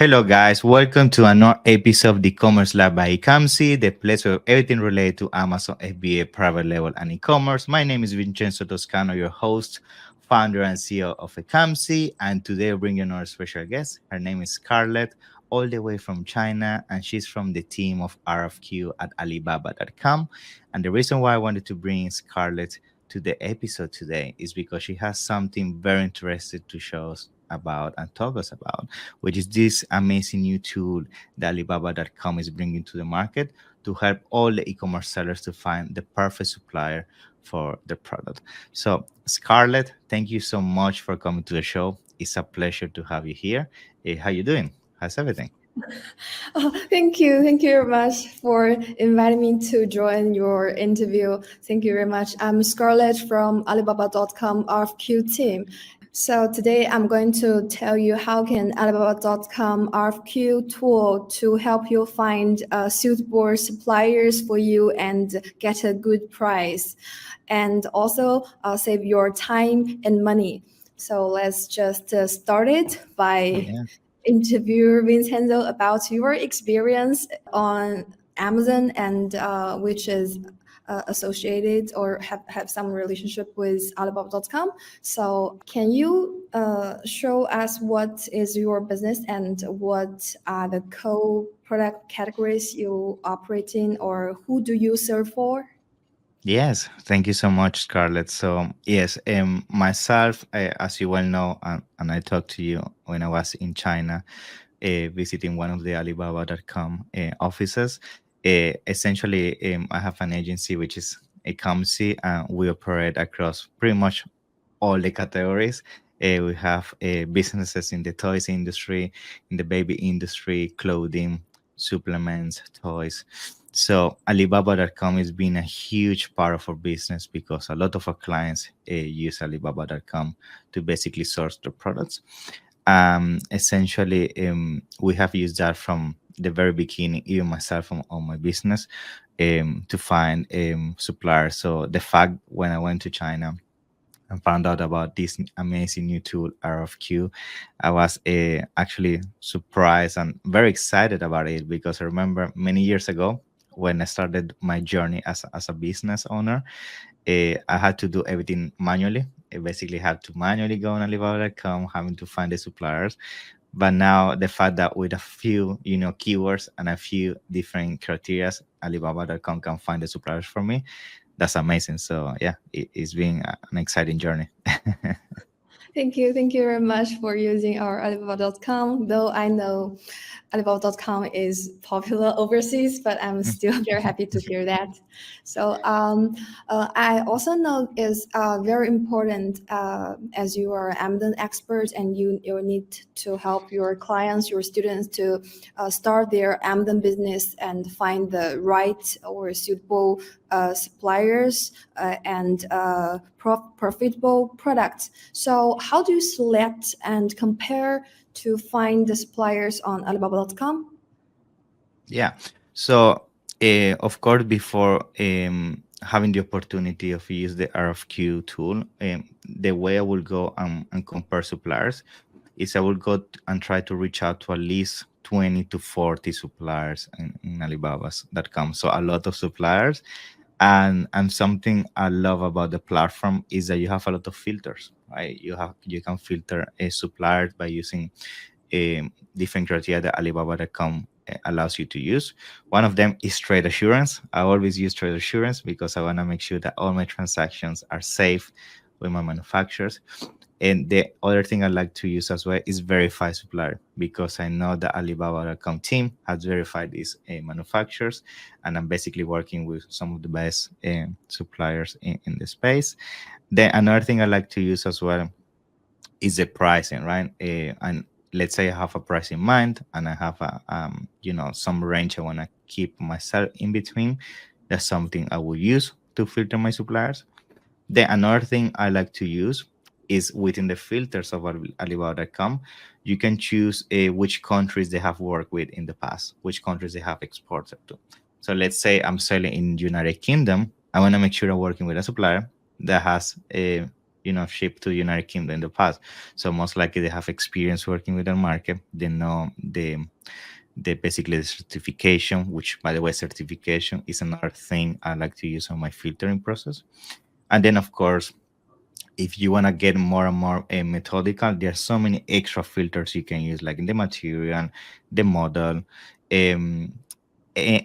Hello, guys. Welcome to another episode of the Commerce Lab by Ecomcy, the place where everything related to Amazon FBA, private label, and e-commerce. My name is Vincenzo Toscano, your host, founder, and CEO of Ecomcy. And today, we're bringing another special guest. Her name is Scarlett, all the way from China, and she's from the team of RFQ at Alibaba.com. And the reason why I wanted to bring Scarlett to the episode today is because she has something very interesting to show us about and talk us about, which is this amazing new tool that Alibaba.com is bringing to the market to help all the e-commerce sellers to find the perfect supplier for their product. So, Scarlett, thank you so much for coming to the show. It's a pleasure to have you here. How you doing? How's everything? Oh, thank you. Thank you very much for inviting me to join your interview. Thank you very much. I'm Scarlett from Alibaba.com RFQ team. So today I'm going to tell you how can Alibaba.com RFQ tool to help you find suitable suppliers for you and get a good price, and also save your time and money. So let's just start it by Yeah. interview Vincenzo about your experience on Amazon and which is associated or have some relationship with Alibaba.com. So can you show us what is your business and what are the co-product categories you operate in, or who do you serve for? Yes, thank you so much, Scarlett. So, yes, myself, as you well know, and I talked to you when I was in China, visiting one of the Alibaba.com offices. Essentially, I have an agency which is Ecomcy, and we operate across pretty much all the categories. We have businesses in the toys industry, in the baby industry, clothing, supplements, toys. So Alibaba.com has been a huge part of our business because a lot of our clients use Alibaba.com to basically source their products. Essentially, we have used that from the very beginning, even myself on my business, to find suppliers. So the fact when I went to China and found out about this amazing new tool RFQ, I was actually surprised and very excited about it because I remember many years ago when I started my journey as a business owner, I had to do everything manually. I basically had to manually go on Alibaba.com, having to find the suppliers. But now the fact that with a few, keywords and a few different criteria, Alibaba.com can find the suppliers for me. That's amazing. So yeah, it's been an exciting journey. Thank you. Thank you very much for using our Alibaba.com. Though I know Alibaba.com is popular overseas, but I'm still very happy to hear that. So I also know is very important as you are Amazon expert and you need to help your clients, your students to start their Amazon business and find the right or suitable suppliers and profitable products. So how do you select and compare to find the suppliers on Alibaba.com? Yeah. So, of course, before having the opportunity of use the RFQ tool, the way I will go and compare suppliers is I will and try to reach out to at least 20 to 40 suppliers in Alibaba's.com. So a lot of suppliers. And something I love about the platform is that you have a lot of filters, right? You can filter a supplier by using different criteria that Alibaba.com allows you to use. One of them is trade assurance. I always use trade assurance because I want to make sure that all my transactions are safe with my manufacturers. And the other thing I like to use as well is verify supplier because I know the Alibaba.com team has verified these manufacturers, and I'm basically working with some of the best suppliers in the space. Then another thing I like to use as well is the pricing, right? And let's say I have a price in mind, and I have a some range I want to keep myself in between. That's something I will use to filter my suppliers. Then another thing I like to use is within the filters of Alibaba.com, you can choose which countries they have worked with in the past, which countries they have exported to. So let's say I'm selling in United Kingdom. I want to make sure I'm working with a supplier that has shipped to United Kingdom in the past. So most likely they have experience working with the market. They know the basically the certification, which by the way, certification is another thing I like to use on my filtering process. And then of course, if you want to get more and more methodical, there are so many extra filters you can use, like in the material, the model, um, eh,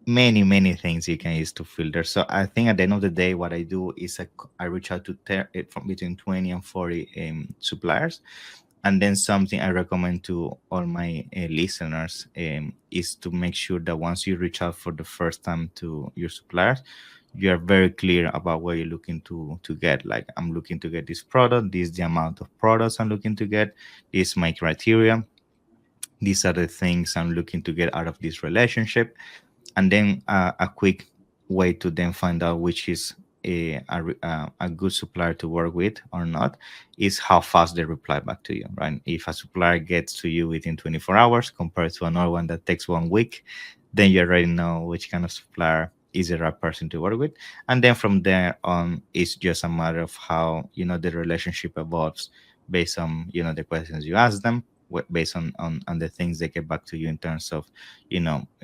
many things you can use to filter. So I think at the end of the day, what I do is I reach out to from between 20 and 40 suppliers. And then something I recommend to all my listeners is to make sure that once you reach out for the first time to your suppliers, you are very clear about what you're looking to get. Like, I'm looking to get this product, this is the amount of products I'm looking to get, this is my criteria, these are the things I'm looking to get out of this relationship. And then a quick way to then find out which is a good supplier to work with or not is how fast they reply back to you, right? If a supplier gets to you within 24 hours compared to another one that takes 1 week, then you already know which kind of supplier is the right person to work with. And then from there on, it's just a matter of how the relationship evolves based on the questions you ask them, based on the things they get back to you in terms of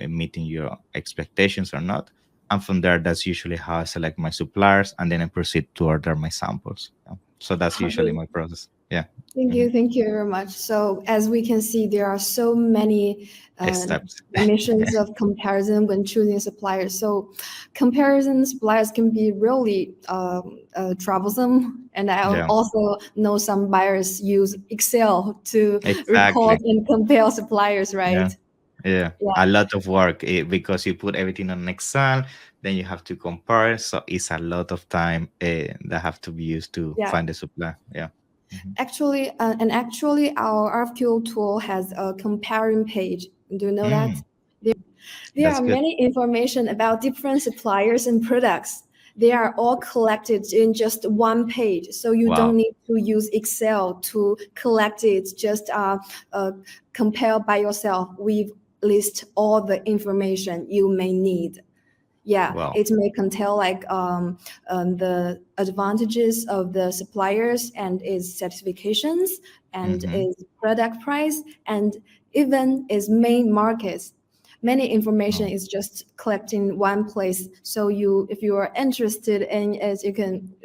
meeting your expectations or not. And from there, that's usually how I select my suppliers, and then I proceed to order my samples. Yeah. So that's usually my process. Yeah. Mhm. Thank you very much. So as we can see, there are so many uh, Steps. dimensions of comparison when choosing suppliers. So comparison suppliers can be really troublesome. And I Yeah. also know some buyers use Excel to record Exactly. and compare suppliers, Yeah. right? Yeah. Yeah, A lot of work because you put everything on Excel, then you have to compare. So it's a lot of time that have to be used to yeah. find the supply. Yeah. Mhm. Actually, our RFQ tool has a comparing page. Do you know that? Mm, There that's are good. many information about different suppliers and products. They are all collected in just one page, so you don't Wow. need to use Excel to collect it. Just uh, compare by yourself. We list all the information you may need. Yeah, Wow. it may contain like the advantages of the suppliers and its certifications and Mm-hmm. its product price and even its main markets. Many information is just collected in one place. So if you are interested in it, you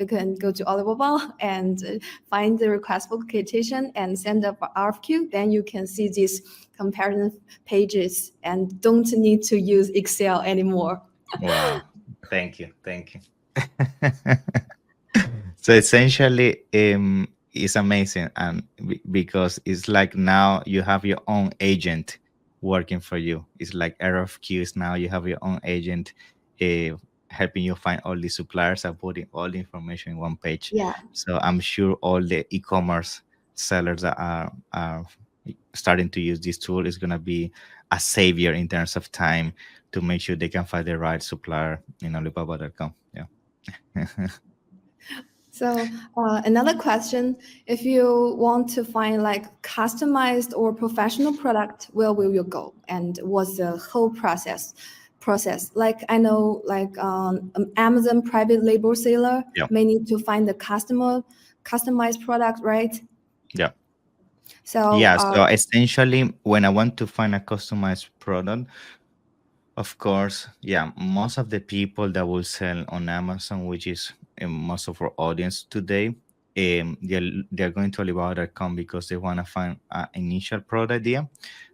can go to Alibaba and find the request for quotation and send up RFQ. Then you can see these comparison pages and don't need to use Excel anymore. Wow. Thank you. Thank you. So essentially, it's amazing, and because it's like now you have your own agent working for you. It's like RFQs now. You have your own agent, uh, helping you find all the suppliers and putting all the information in one page. Yeah, So I'm sure all the e-commerce sellers that are starting to use this tool is gonna be a savior in terms of time to make sure they can find the right supplier in Alibaba.com. Yeah. so another question, if you want to find like customized or professional product, where will you go and what's the whole process? Like I know like Amazon private label seller Yeah. may need to find the customer customized product, right? Yeah. So Yeah. So essentially, when I want to find a customized product, of course, yeah, most of the people that will sell on Amazon, which is most of our audience today, they're going to Alibaba.com because they want to find an initial product idea,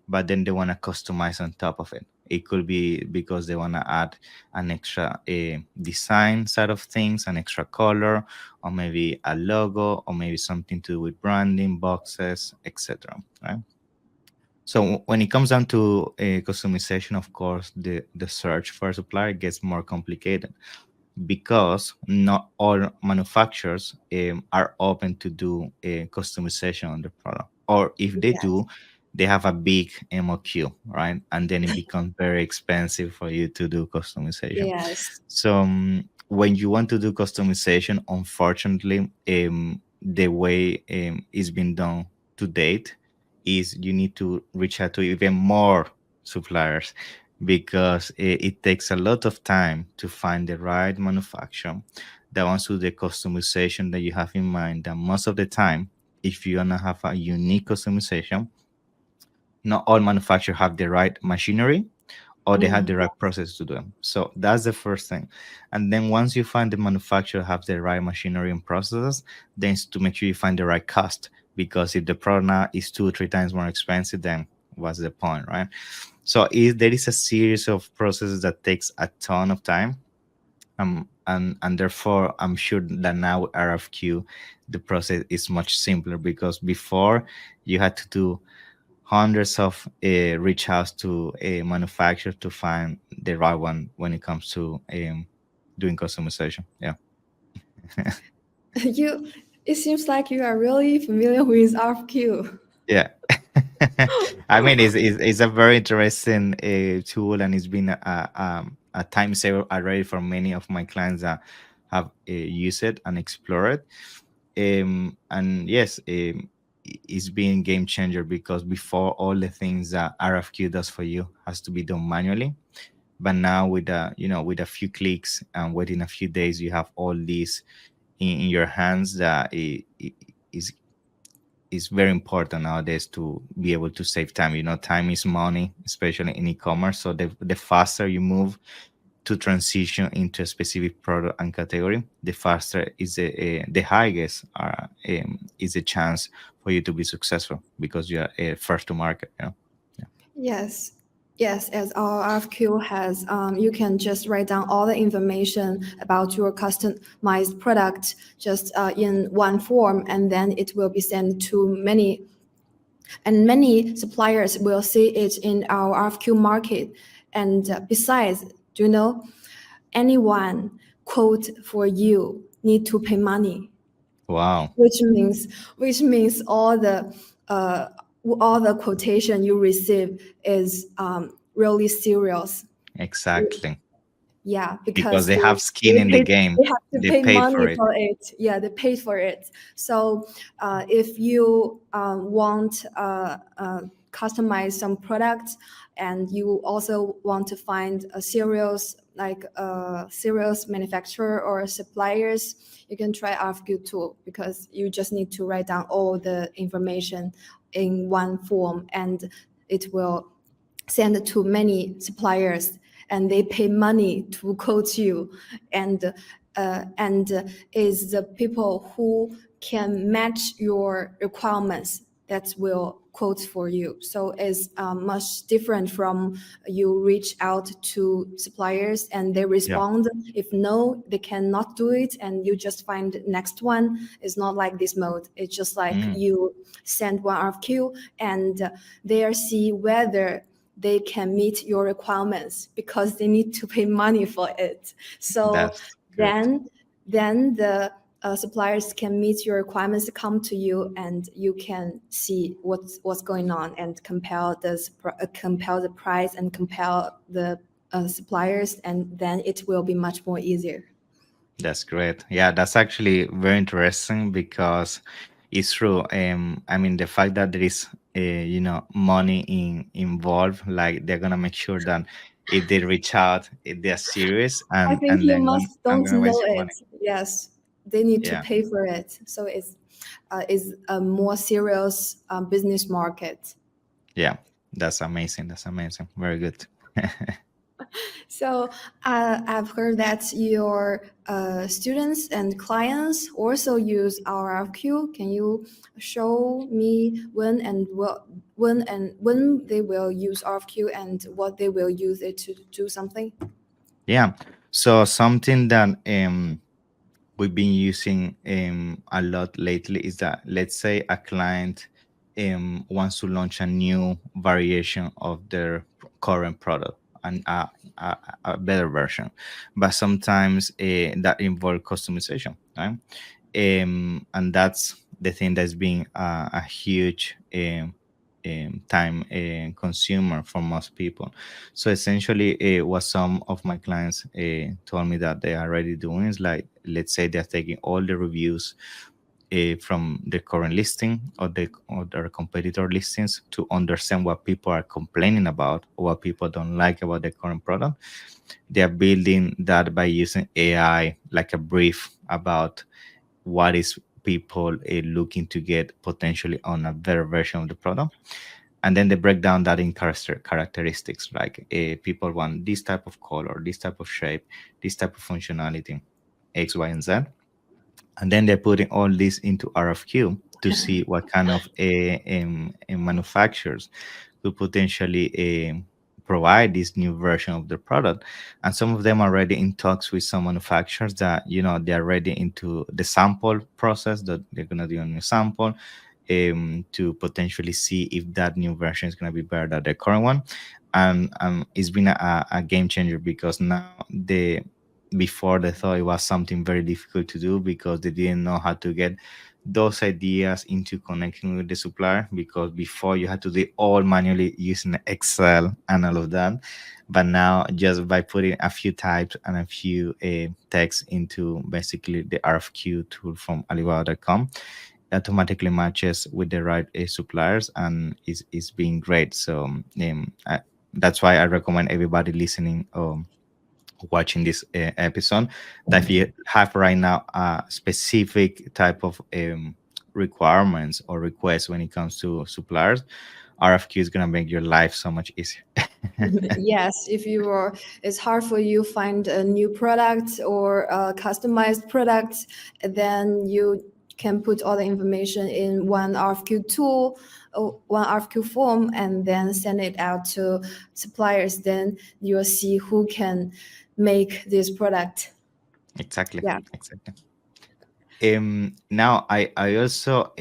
but then they want to customize on top of it. It could be because they want to add an extra design side of things, an extra color, or maybe a logo, or maybe something to do with branding, boxes, etc. Right? So when it comes down to customization, of course, the search for a supplier gets more complicated because not all manufacturers are open to do a customization on the product, or if they yes, do, they have a big MOQ, right? And then it becomes very expensive for you to do customization. yes, So when you want to do customization, unfortunately, the way it's been done to date is you need to reach out to even more suppliers because it takes a lot of time to find the right manufacturer that ones with the customization that you have in mind. That most of the time, if you wanna have a unique customization, not all manufacturers have the right machinery or they have Mm, the right process to do them. So that's the first thing. And then once you find the manufacturer have the right machinery and processes, then it's to make sure you find the right cost. Because if the product now is 2 or 3 times more expensive, then what's the point, right? So there is a series of processes that takes a ton of time. And therefore I'm sure that now with RFQ the process is much simpler, because before you had to do hundreds of reach outs to a manufacturer to find the right one when it comes to doing customization. Yeah. you, it seems like you are really familiar with RFQ. Yeah. I mean, it's a very interesting tool, and it's been a time saver already for many of my clients that have used it and explored it. And yes, it's been game changer, because before all the things that RFQ does for you has to be done manually, but now with with a few clicks and within a few days you have all these in your hands. That is is very important nowadays to be able to save time. Time is money, especially in e-commerce. So the faster you move to transition into a specific product and category, the faster is the highest is a chance for you to be successful, because you are first to market. Yeah. Yes. Yes, as our RFQ has, you can just write down all the information about your customized product just in one form, and then it will be sent to many, and many suppliers will see it in our RFQ market. And besides, do you know, anyone quote for you need to pay money, Wow. which means uh, all the quotation you receive is really serious. Exactly. Yeah, Because because they have skin they in the pay, game. they have to They pay paid for money it. for it. Yeah, they paid for it. So if you want customize some products, and you also want to find a serious, like a serious manufacturer or suppliers, you can try RFQ tool, because you just need to write down all the information in one form, and it will send to many suppliers, and they pay money to quote you. And is the people who can match your requirements that will quote for you. So it's much different from you reach out to suppliers and they Yeah. respond. If no, they cannot do it, and you just find next one. It's not like this mode. It's just like Mm, you send one RFQ, and they see whether they can meet your requirements, because they need to pay money for it. So that's good. then then the suppliers can meet your requirements, come to you, and you can see what's going on, and compare the price, and compare the suppliers, and then it will be much more easier. That's great. Yeah, that's actually very interesting, because it's true. I mean, the fact that there is, money involved, like they're gonna make sure that if they reach out, if they're serious, I and think and you then must I'm don't gonna know waste your it. money. Yes, they need to Yeah, pay for it. So it's a more serious business market. yeah, that's amazing. That's amazing. Very good. So I've heard that your students and clients also use our RFQ. Can you show me when they will use RFQ, and what they will use it to do something? Yeah. So something that we've been using a lot lately is that, let's say a client wants to launch a new variation of their current product, and a better version, but sometimes that involves customization, right? And that's the thing that's been a huge time consumer for most people. So essentially, what some of my clients told me that they are already doing is, like, let's say they're taking all the reviews from the current listing or their competitor listings to understand what people are complaining about or what people don't like about the current product. They are building that by using AI, like a brief about what is people looking to get potentially on a better version of the product. And then they break down that in characteristics, like people want this type of color, this type of shape, this type of functionality, X, Y, and Z. And then they're putting all this into RFQ to see what kind of manufacturers could potentially provide this new version of the product. And some of them are already in talks with some manufacturers that they're already into the sample process, that they're going to do a new sample to potentially see if that new version is going to be better than the current one. And it's been a game changer, because now before they thought it was something very difficult to do, because they didn't know how to get those ideas into connecting with the supplier, because before you had to do it all manually using Excel and all of that. But now, just by putting a few types and a few text into basically the RFQ tool from Alibaba.com, automatically matches with the right suppliers, and is being great. So that's why I recommend everybody listening, watching this episode, that if you have right now a specific type of requirements or requests when it comes to suppliers, RFQ is going to make your life so much easier. Yes, if you are, it's hard for you find a new product or a customized product, then you can put all the information in one RFQ tool or one RFQ form and then send it out to suppliers. Then you'll see who can make this product. Exactly, Yeah. exactly. Now I also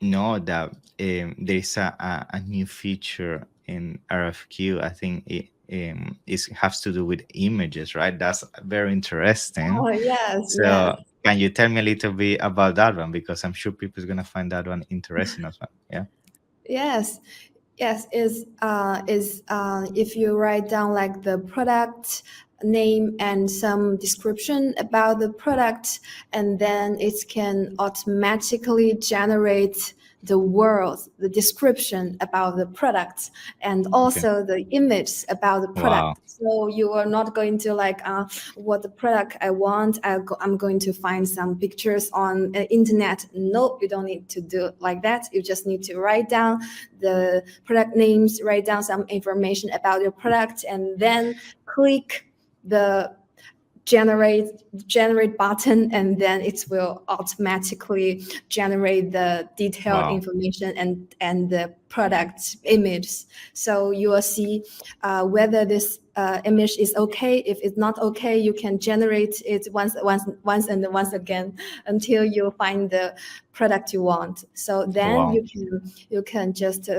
know that there's a new feature in RFQ. I think it has to do with images, right? That's very interesting. Oh, yes, yes. So can you tell me a little bit about that one? Because I'm sure people's gonna find that one interesting as well. Yeah. Yes, yes. Is if you write down like the product name and some description about the product, and then it can automatically generate the description about the product, and Okay. also the image about the Wow. product. So you are not going to like what the product I want. I'm going to find some pictures on internet. No, you don't need to do it like that. You just need to write down the product names, write down some information about your product, and then click the generate button, and then it will automatically generate the detailed Wow. information and the product image. So you will see whether this image is okay. If it's not okay, you can generate it once again until you find the product you want. So then Wow. you can just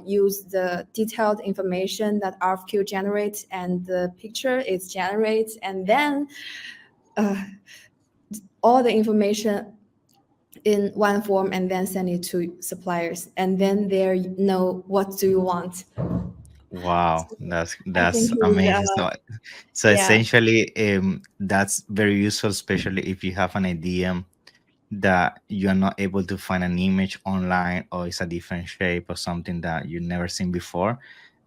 use the detailed information that RFQ generates and the picture it generates, and then uh, all the information in one form, and then send it to suppliers, and then they know what do you want. Wow. I think That's is amazing. So yeah. essentially, that's very useful, especially if you have an idea that you are not able to find an image online, or it's a different shape or something that you've never seen before.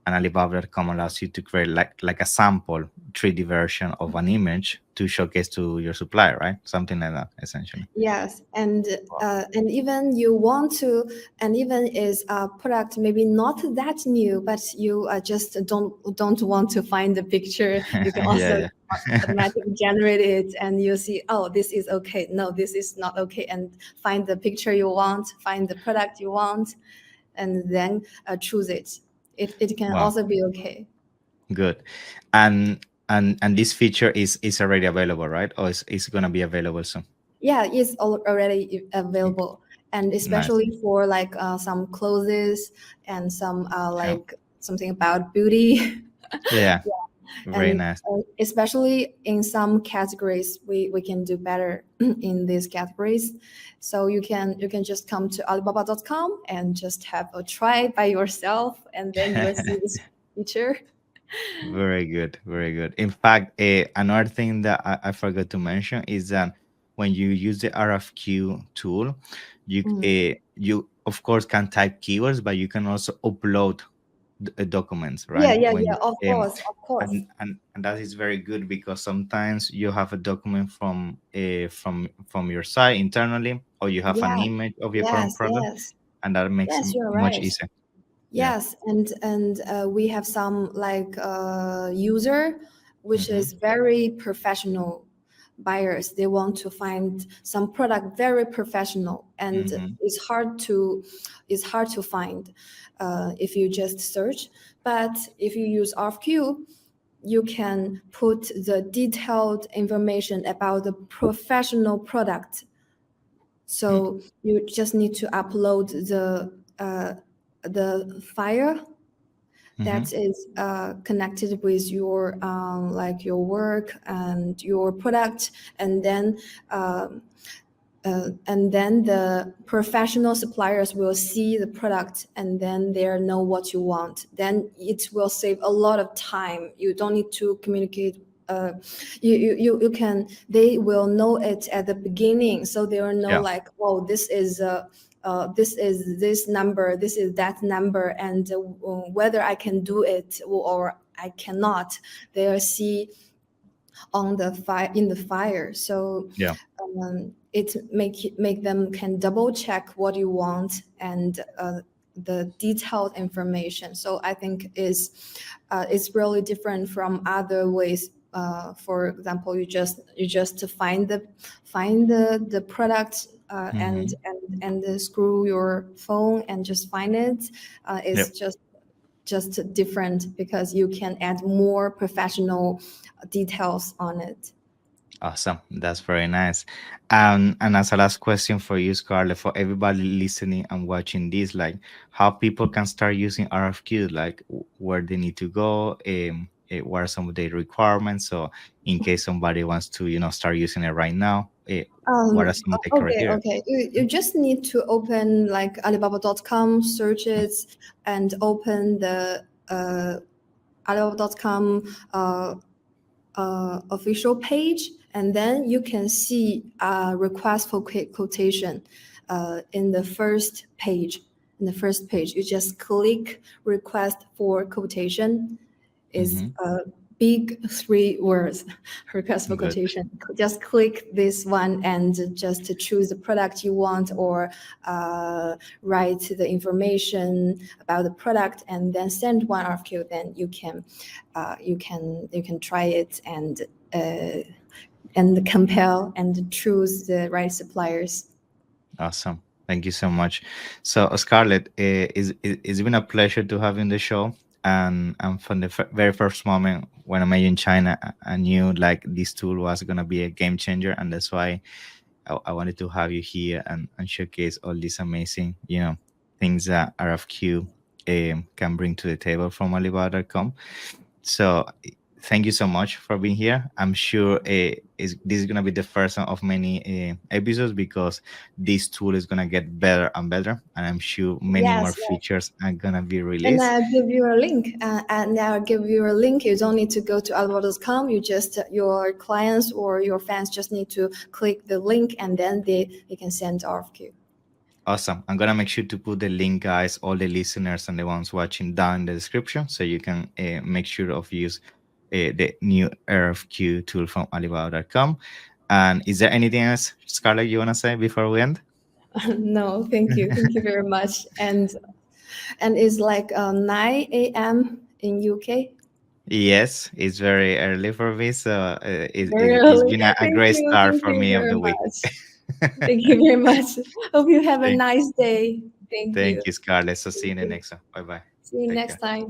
And Alibaba.com allows you to create like a sample 3D version of an image to showcase to your supplier, right? Something like that, essentially. Yes, Wow. and even you want to, and even is a product maybe not that new, but you just don't want to find the picture. You can also Yeah, yeah. automatically generate it, and you see, oh, this is okay. No, this is not okay, and find the picture you want, find the product you want, and then choose it. It can Wow, also be okay. good. And this feature is already available, right? Or is gonna be available soon? Yeah, it's already Okay, available, and nice. especially for like some clothes and some Yeah, like something about beauty. yeah, very And nice. especially in some categories, we can do better in these categories. So you can just come to Alibaba.com and just have a try by yourself, and then you will see this feature. Very good, very good. In fact, another thing that I forgot to mention is that when you use the RFQ tool, Mm. you of course can type keywords, but you can also upload documents, Yeah, right? yeah, When yeah. Of course, of course. and that is very good because sometimes you have a document from your site internally, or you have an Yeah. image of your current Yes, product, yes, and that makes it yes. You're much right. easier. Yeah. Yes, and we have some like user, which Mm-hmm. is very professional buyers. They want to find some product very professional, and Mm-hmm. it's hard to find if you just search. But if you use RFQ, you can put the detailed information about the professional product. So you just need to upload the file Mm-hmm. that is connected with your like your work and your product, and then the professional suppliers will see the product, and then they know what you want. Then it will save a lot of time. You don't need to communicate. You can, they will know it at the beginning, so they will know Yeah. like, oh, this is this number, this is that number, and whether I can do it or I cannot, they'll see on the fire, in the fire. So Yeah. it make them can double check what you want, and the detailed information. So I think is it's really different from other ways. For example, you just find the product, Mm-hmm. and screw your phone and just find it. It's Yep. just different because you can add more professional details on it. Awesome. That's very nice. And as a last question for you, Scarlett, for everybody listening and watching this, like how people can start using RFQ, like where they need to go, what are some of the requirements? So in case somebody wants to, start using it right now, what are some of the Okay, criteria? okay. You just need to open like Alibaba.com, search it, and open the Alibaba.com official page, and then you can see request for quotation in the first page. In the first page, you just click request for quotation. Is Mm-hmm. big three words. Request for Good. quotation. Just click this one and just to choose the product you want, or write the information about the product, and then send one RFQ. Then you can try it, and compare and choose the right suppliers. Awesome. Thank you so much. So, Scarlett, it's been a pleasure to have you on the show. And from the very first moment when I met you in China, I knew like this tool was going to be a game changer. And that's why I wanted to have you here and showcase all these amazing, things that RFQ can bring to the table from Alibaba.com. So thank you so much for being here. I'm sure this is going to be the first one of many episodes because this tool is going to get better and better. And I'm sure many more Yes, yes. features are going to be And released. I'll give you a link. And I'll give you a link. You don't need to go to alibaba.com. You just, your clients or your fans just need to click the link, and then they can send RFQ. Awesome. I'm going to make sure to put the link, guys, all the listeners and the ones watching down in the description so you can make sure of use the new RFQ tool from Alibaba.com. And is there anything else, Scarlett, you want to say before we end? No, thank you. Thank you very much. And it's like 9 a.m. in UK. Yes, it's very early for me, so Very it's early. been a great start Thank for you me of very the week. much. Thank you very much. Hope you have a Thank, nice day. Thank thank you. you, Scarlett. So see you Thank in the you. next one. Bye bye. See you Take next care. time.